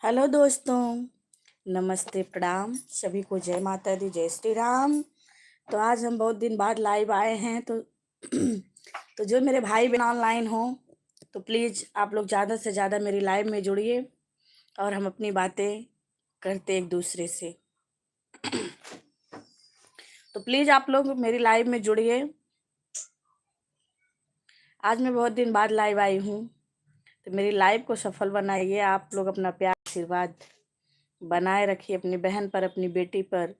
Hello दोस्तों, नमस्ते, प्रणाम सभी को। जय माता दी, जय श्री राम। तो आज हम बहुत दिन बाद लाइव आए हैं तो तो जो मेरे भाई बहन ऑनलाइन हो तो प्लीज़ आप लोग ज़्यादा से ज़्यादा मेरी लाइव में जुड़िए और हम अपनी बातें करते एक दूसरे से। तो प्लीज़ आप लोग मेरी लाइव में जुड़िए। आज मैं बहुत दिन बाद लाइव आई हूँ तो मेरी लाइव को सफल बनाइए। आप लोग अपना प्यार आशीर्वाद बनाए रखिए अपनी बहन पर, अपनी बेटी पर।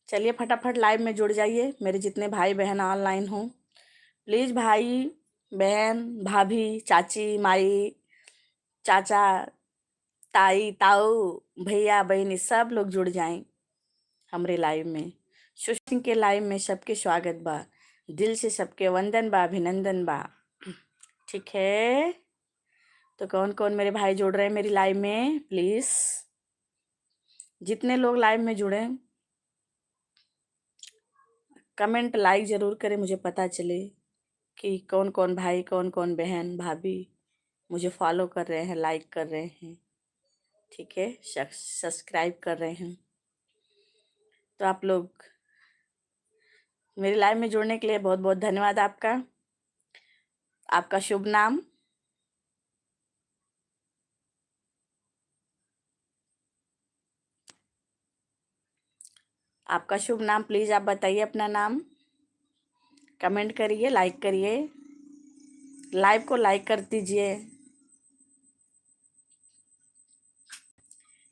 चलिए फटाफट लाइव में जुड़ जाइए मेरे जितने भाई बहन ऑनलाइन हों। प्लीज़ भाई बहन, भाभी, चाची, माई, चाचा, ताई, ताऊ, भैया, बहनी सब लोग जुड़ जाएं हमरे लाइव में। सुशिंग के लाइव में सबके स्वागत बा। दिल से सबके वंदन बा, अभिनंदन बा। ठीक है, तो कौन कौन मेरे भाई जुड़ रहे हैं मेरी लाइव में? प्लीज़ जितने लोग लाइव में जुड़े कमेंट लाइक ज़रूर करें, मुझे पता चले कि कौन कौन भाई, कौन कौन बहन, भाभी मुझे फॉलो कर रहे हैं, लाइक कर रहे हैं। ठीक है, सब्सक्राइब कर रहे हैं। तो आप लोग मेरे लाइव में जुड़ने के लिए बहुत बहुत धन्यवाद आपका। आपका शुभ नाम? आपका शुभ नाम प्लीज़ आप बताइए अपना नाम। कमेंट करिए, लाइक करिए, लाइव को लाइक कर दीजिए।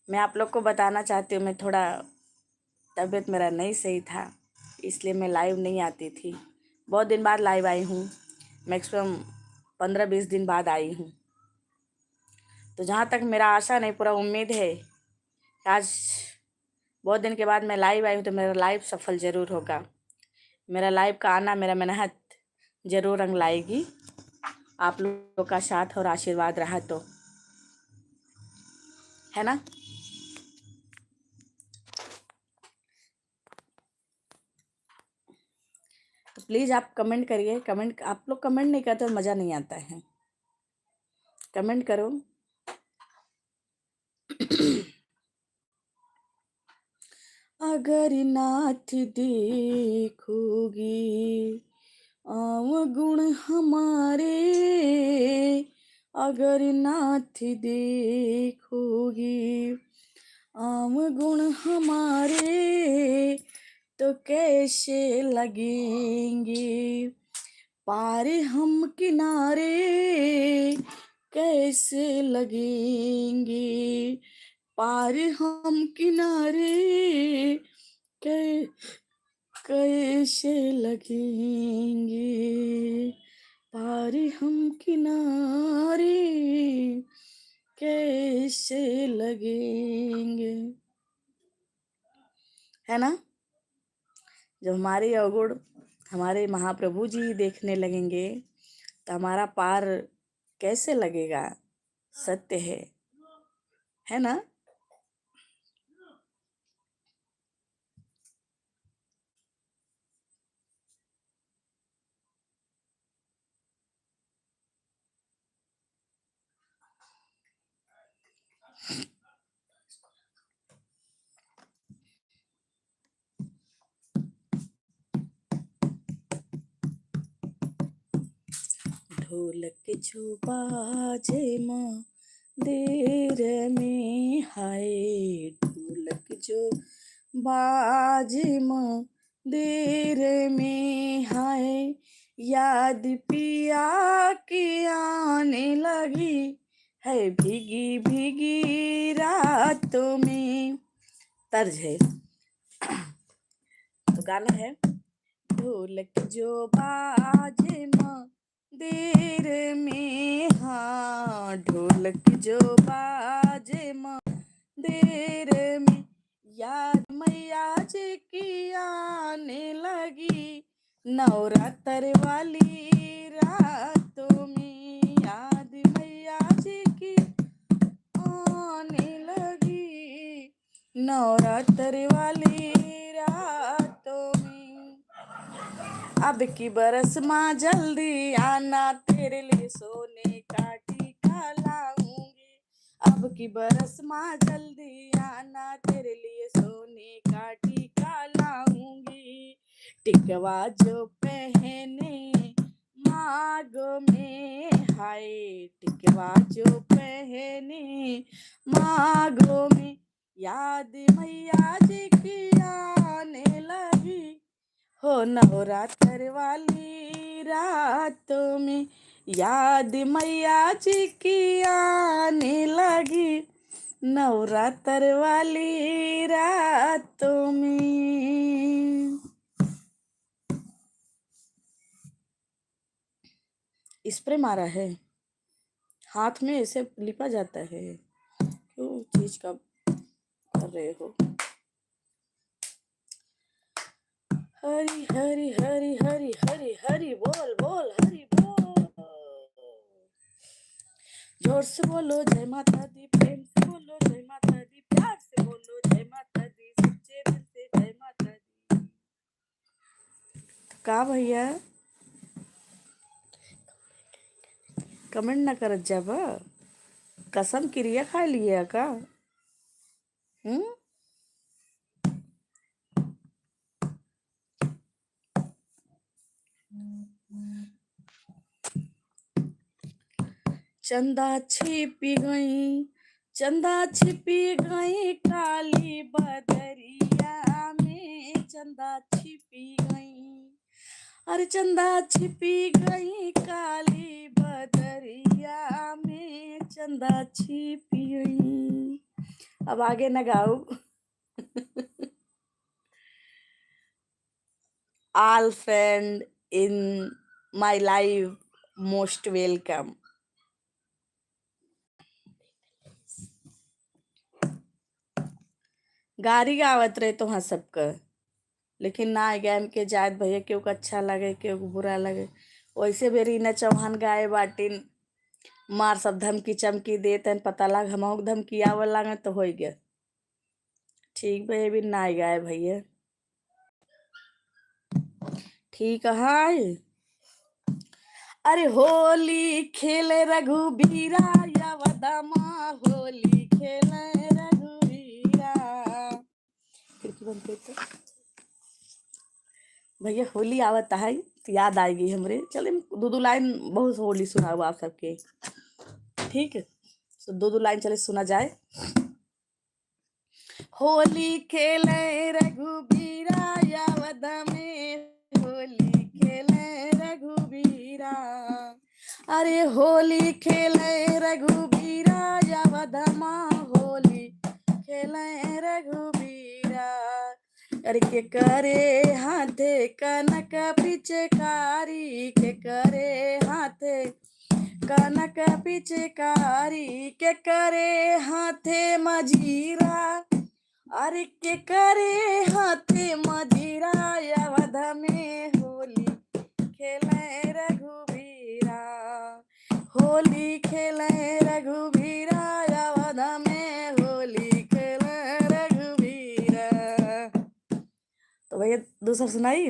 मैं आप लोग को बताना चाहती हूँ, मैं थोड़ा तबीयत मेरा नहीं सही था, इसलिए मैं लाइव नहीं आती थी। बहुत दिन बाद लाइव आई हूँ, मैक्सिमम 15-20 दिन बाद आई हूँ। तो जहाँ तक मेरा आशा नहीं, पूरा उम्मीद है कि आज बहुत दिन के बाद मैं लाइव आई हूँ तो मेरा लाइव सफल ज़रूर होगा। मेरा लाइव का आना, मेरा मेहनत ज़रूर रंग लाएगी। आप लोगों का साथ और आशीर्वाद रहा तो, है ना? तो प्लीज़ आप कमेंट करिए। कमेंट आप लोग कमेंट नहीं करते तो मज़ा नहीं आता है। कमेंट करो। अगर नाथ देखोगी गुण हमारे, अगर नाथ देखोगी गुण हमारे तो कैसे लगेंगे पार हम किनारे, कैसे लगेंगे पार हम किनारे, कै कैसे लगेंगे पार हम किनारे, कैसे लगेंगे, है ना? जब हमारे अवगुण हमारे महाप्रभु जी देखने लगेंगे तो हमारा पार कैसे लगेगा? सत्य है ना? ढोलक जो बाजे मंदिर में, हाय ढोलक जो बाजे मंदिर में, हाय याद पिया की आने लगी है भीगी भीगी रातों में। तर्ज है तो गाना है। ढोलक जो बाजे मंदिर में, हाँ ढोलक जो बाजे मंदिर में, याद मैया जी की आने लगी नवरात्र वाली रातों में, याद मैया जी की आने लगी नवरात्र वाली रातों में। अब की बरस माँ जल्दी आना, तेरे लिए सोने का टीका लाऊंगी। अब की बरस माँ जल्दी आना, तेरे लिए सोने का टीका लाऊंगी। टिकवा जो पहने मांग में, हाय टिकवा जो पहने मांगों में, याद मैया जी की आने लगी हो नवरात्र वाली रातों में, याद मैया जी की आने लगी नवरात्र वाली रातों में। स्प्रे मारा है, हाथ में ऐसे लिपा जाता है, क्यों चीज का कर रहे हो? हरी हरी हरी हरी हरी हरी बोल बोल हरी बोल। जोर से बोलो जय माता दी, प्रेम से बोलो जय माता दी, प्यार से बोलो जय माता दी, सच्चे दिल से जय माता दी। का भैया कमेंट ना करत जाब, कसम क्रिया खा लिए का? चंदा छिपी गई, चंदा छिपी गई काली बदरिया में, चंदा छिपी गई, अरे चंदा छिपी गई काली बदरिया में, चंदा छिपी गई। अब आगे न गाओ। All friend in my life most welcome. गारी गावत रहे तो हाँ सबका, लेकिन ना गैम के जात भैया केहू को अच्छा लगे केहू को बुरा लगे। वैसे भी रीना चौहान गाए बाटिन, मार सब धमकी चमकी देते पता लग हम धमकी आवल लागे तो हो गया ठीक भैया, भी ना गाए भैया ठीक है। अरे होली खेले रघुबीरा यवदमा, होली खेले रघुबीरा। खिड़की बंद कर तो भैया होली आवत है तो याद आएगी हमरे। चले दो दो लाइन बहुत होली सुनाओ आप सबके, ठीक है? तो दो दो लाइन चले सुना जाए। होली खेले रघुबीरा यवद में, होली खेले रघुबीरा, अरे होली खेले रघुबीरा यवद माँ, होली खेले रघुबीरा। अरे के करे हाथे कनक पिचकारी, के करे हाथे कनक पिचकारी, के करे हाथे मजीरा, अरे के करे हाथे मजीरा यवद में, होली खेले रघुबीरा, होली खेले रघुबीरा यवद में, होली खेले रघुबीरा। तो भैया दूसरा सुनाई।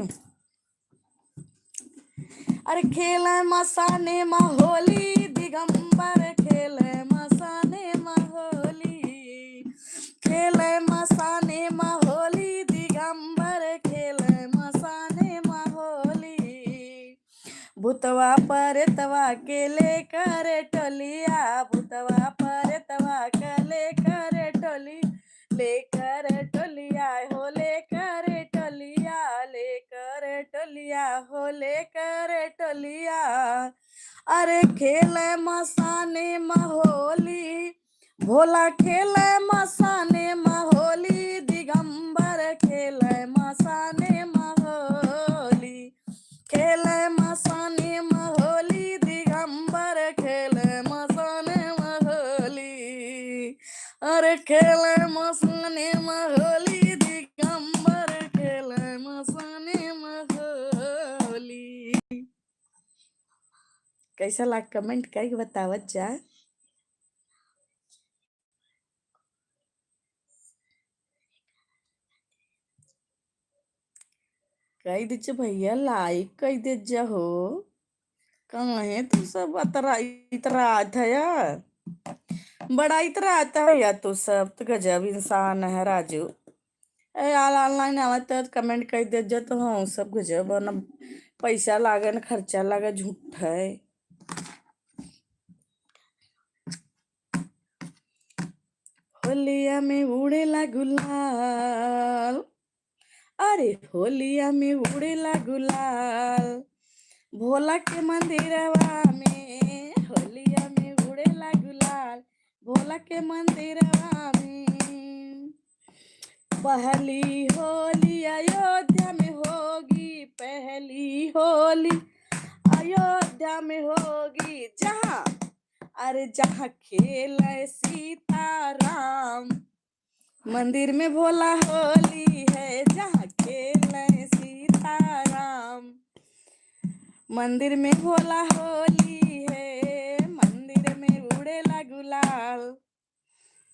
अरे खेले मसाने होली दिगंबर, खेले मसाने होली, खेले मसाने होली दिगंबर, खेले मसाने होली। भूतवा परतवा के लेकर टोलिया, भूतवा परतवा के लेकर टोली, लेकर टोलिया हो लेकर टोलिया, लेकर टोलिया हो लेकर टोलिया। अरे खेले मसाने होली, भोला खेले मसाने होली दिगंबर, खेले मसाने होली, खेले मसाने होली दिगंबर, खेले मसाने होली, अरे खेले मसाने होली दिगंबर, खेले मसाने होली। कैसा लाग कमेंट करके बतावत जा। कही दीजिए भैया, लाइक कही दीजिए हो। कहाँ है तू सब अतरा इतरा आता यार, बड़ा इतरा आता है यार, तू सब तो गजब इंसान है राजू। ए यार ऑनलाइन आवत तो कमेंट कर दीजिए तो हाँ सब गजब, और ना पैसा लागे ना खर्चा लागे, झूठ है। होलिया में उड़ेला गुलाल, अरे होलिया में उड़ेला गुलाल, भोला के मंदिरवा में होलिया में उड़ेला गुलाल, भोला के मंदिरवा में। पहली होली अयोध्या में होगी, पहली होली अयोध्या में होगी, जहाँ अरे जहाँ खेले सीताराम, मंदिर में भोला होली है, जहाँ खेले सीताराम, मंदिर में भोला होली है, मंदिर में उड़ेला गुलाल।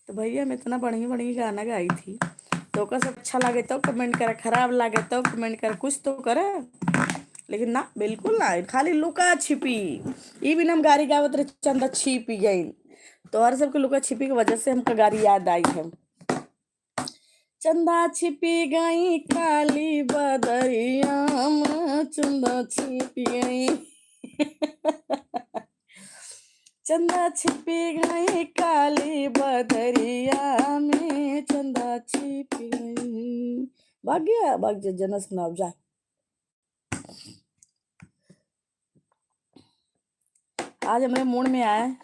तो भैया मैं इतना बढ़िया बढ़िया गाना गाई थी, तो का सब अच्छा लगे तो कमेंट करे, खराब लगे तो कमेंट करे, कुछ तो करे। लेकिन ना, बिल्कुल ना, खाली लुका छिपी। ई भी हम गाड़ी गावत रहे, चंदा छिपी गई। तो हर सबके लुका छिपी की वजह से हमको गाड़ी याद आई है। चंदा छिपी गई काली बदरिया में, चंदा छिपी गई चंदा छिपी गई काली बदरिया में, चंदा छिपी गई। भाग गया जनस नाव जा। आज हमारे मूड में आया,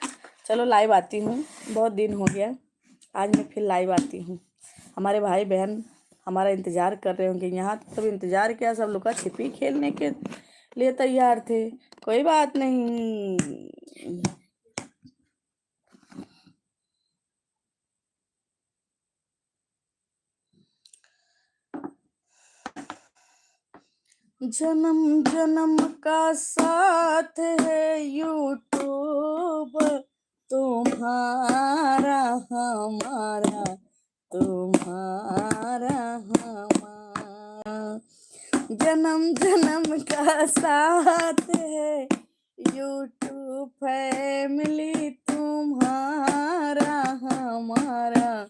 चलो लाइव आती हूँ, बहुत दिन हो गया, आज मैं फिर लाइव आती हूँ। हमारे भाई बहन हमारा इंतज़ार कर रहे होंगे यहाँ, तो सब इंतज़ार किया, सब लुका छिपी खेलने के लिए तैयार थे। कोई बात नहीं। जन्म जन्म का साथ है यूट्यूब, तुम्हारा हमारा, तुम्हारा हमारा, जन्म जन्म का साथ है यूट्यूब फैमिली, तुम्हारा हमारा,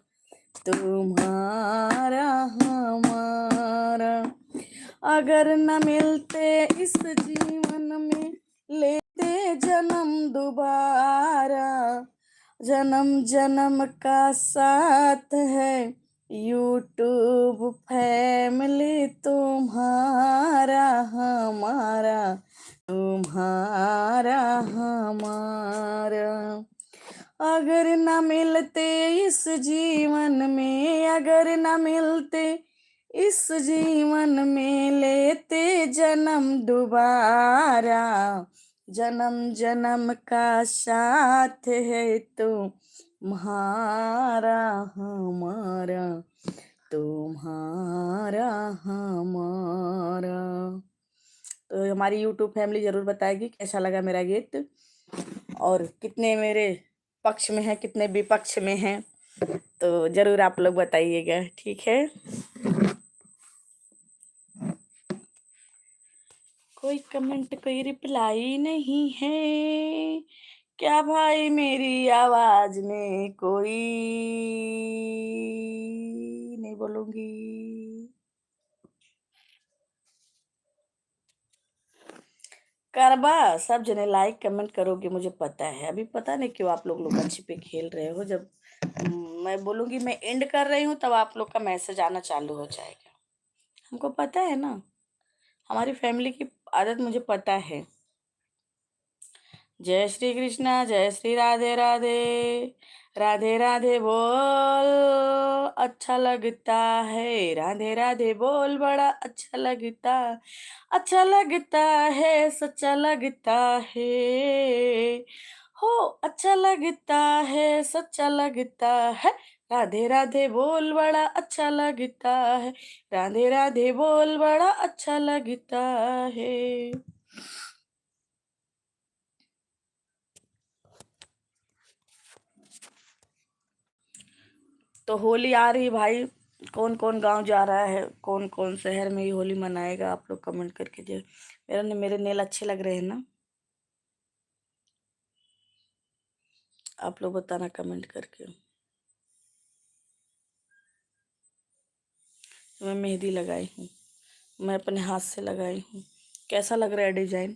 तुम्हारा हमारा। अगर न मिलते इस जीवन में, लेते जन्म दोबारा, जन्म जन्म का साथ है यूट्यूब फैमिली, तुम्हारा हमारा, तुम्हारा हमारा। अगर न मिलते इस जीवन में, अगर न मिलते इस जीवन में, लेते जन्म दोबारा, जन्म जन्म का साथ है तुम्हारा हमारा, तुम्हारा हमारा। तो हमारी यूट्यूब फैमिली ज़रूर बताएगी कैसा लगा मेरा गीत, और कितने मेरे पक्ष में है, कितने विपक्ष में हैं, तो ज़रूर आप लोग बताइएगा, ठीक है। कोई कमेंट, कोई रिप्लाई नहीं है क्या भाई, मेरी आवाज में कोई नहीं बोलूंगी। करबा सब जने लाइक कमेंट करोगे, मुझे पता है। अभी पता नहीं क्यों आप लोग लुका छिपे खेल रहे हो, जब मैं बोलूंगी मैं एंड कर रही हूँ, तब आप लोग का मैसेज आना चालू हो जाएगा। हमको पता है ना, हमारी फैमिली की आदत मुझे पता है। जय श्री कृष्णा, जय श्री राधे राधे, राधे राधे बोल अच्छा लगता है, राधे राधे बोल बड़ा अच्छा लगता है, सच्चा लगता है, हो अच्छा लगता है, सच्चा लगता है, राधे राधे बोल बड़ा अच्छा लगता है, राधे राधे बोल बड़ा अच्छा लगता है। तो होली आ रही भाई, कौन कौन गांव जा रहा है, कौन कौन शहर में ये होली मनाएगा, आप लोग कमेंट करके दे। मेरे नेल अच्छे लग रहे हैं ना? आप लोग बताना कमेंट करके। मैं मेहंदी लगाई हूँ, मैं अपने हाथ से लगाई हूँ। कैसा लग रहा है डिजाइन,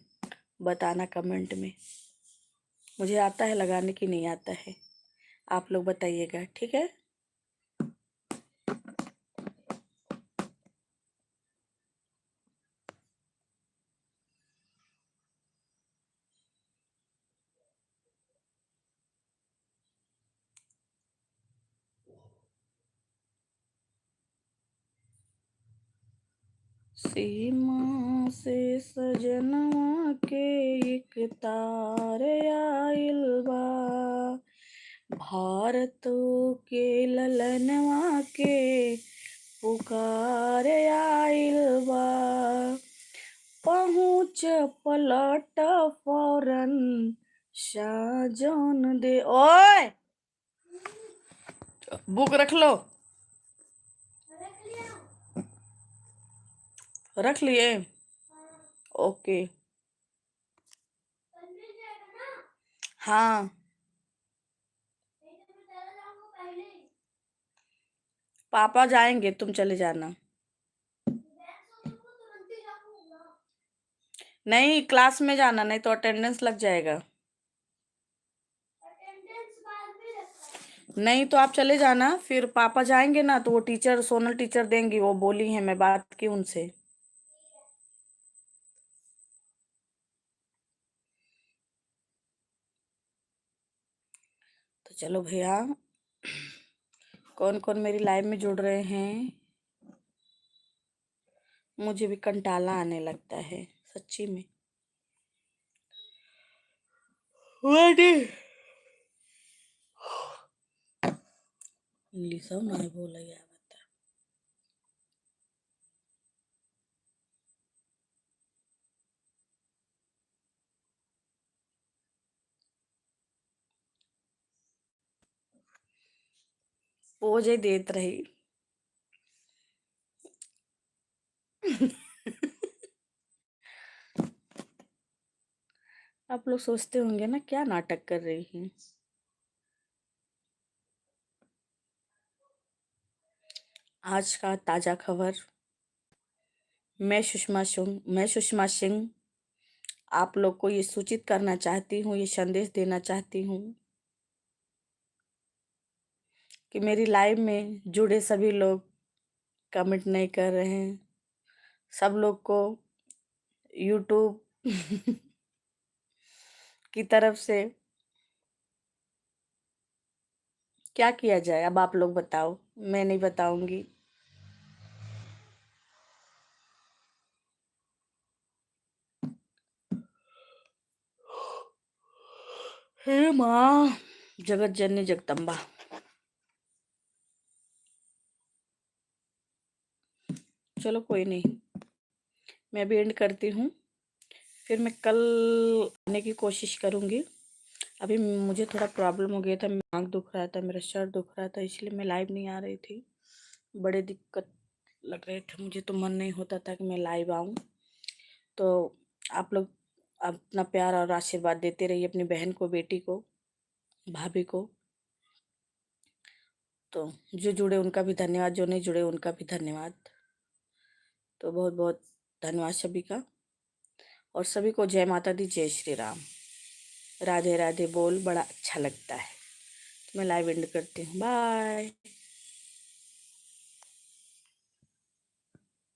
बताना कमेंट में। मुझे आता है लगाने की नहीं आता है, आप लोग बताइएगा, ठीक है। सीमा से सजनवा के एक तार आइल बा, भारतों के ललनवा के पुकार आइल बा। पहुँच पलट फौरन साजन दे। ओए बुक रख लो। रख लिए? ओके। हाँ, पापा जाएंगे, तुम चले जाना। नहीं, क्लास में जाना, नहीं तो अटेंडेंस लग जाएगा। नहीं तो आप चले जाना, फिर पापा जाएंगे ना तो वो टीचर, सोनल टीचर देंगी, वो बोली है, मैं बात की उनसे। तो चलो भैया, कौन कौन मेरी लाइव में जुड़ रहे हैं? मुझे भी कंटाला आने लगता है सच्ची में। इंग्लिश नहीं बोला यार, बता। पोजे देत रही। आप लोग सोचते होंगे ना क्या नाटक कर रही हैं। आज का ताजा खबर, मैं सुषमा सिंह आप लोग को ये सूचित करना चाहती हूँ, ये संदेश देना चाहती हूँ कि मेरी लाइव में जुड़े सभी लोग कमेंट नहीं कर रहे हैं। सब लोग को यूट्यूब की तरफ से क्या किया जाए, अब आप लोग बताओ, मैं नहीं बताऊंगी। हे माँ, जगत जननी जगदम्बा। चलो कोई नहीं, मैं अभी एंड करती हूँ, फिर मैं कल आने की कोशिश करूँगी। अभी मुझे थोड़ा प्रॉब्लम हो गया था, आँख दुख रहा था, मेरा सर दुख रहा था, इसलिए मैं लाइव नहीं आ रही थी। बड़े दिक्कत लग रहे थे मुझे, तो मन नहीं होता था कि मैं लाइव आऊँ। तो आप लोग अपना प्यार और आशीर्वाद देते रहिए अपनी बहन को, बेटी को, भाभी को। तो जो जुड़े उनका भी धन्यवाद, जो नहीं जुड़े उनका भी धन्यवाद। तो बहुत बहुत धन्यवाद सभी का, और सभी को जय माता दी, जय श्री राम, राधे राधे बोल बड़ा अच्छा लगता है। मैं लाइव एंड करती हूँ, बाय।